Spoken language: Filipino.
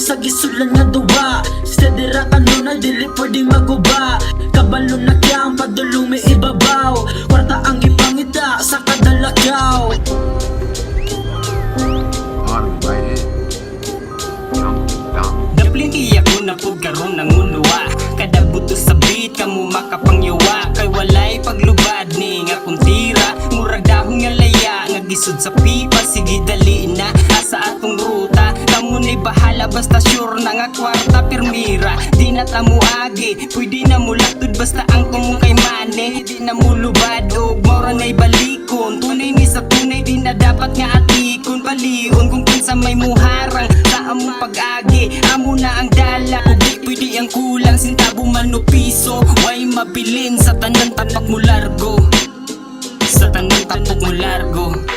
sa gisulan nga duwa. Steady ra kanunay dili pwedeng maguba. Kabalo na kiyang padulong may ibabaw. Kwarta ang ipangita sa kadalakaw. Dapling iyak mo na po karon ng uluwa. Kada buto sa beat kamo makapangyawa. Kay walay paglubad ni nga kuntira. Murag dahon nga laya nga gisod sa pipa. Sige dali na asa atong ruta. Kamo ni bahala basta sure na nga kwarta permira. Di na tamo agi, pwede na mo latod basta ang tumong kay mane. Di na mo lubad og mora na'y balikon. Tunay ni sa tunay di na dapat nga atikon. Balion kung kinsa may muharang sa among pag-agi. Amo na ang dala, di pwede ang kulang. Sintabo man o piso, way mabilin sa tanan tapak mo largo. Sa tanan tapak mo largo.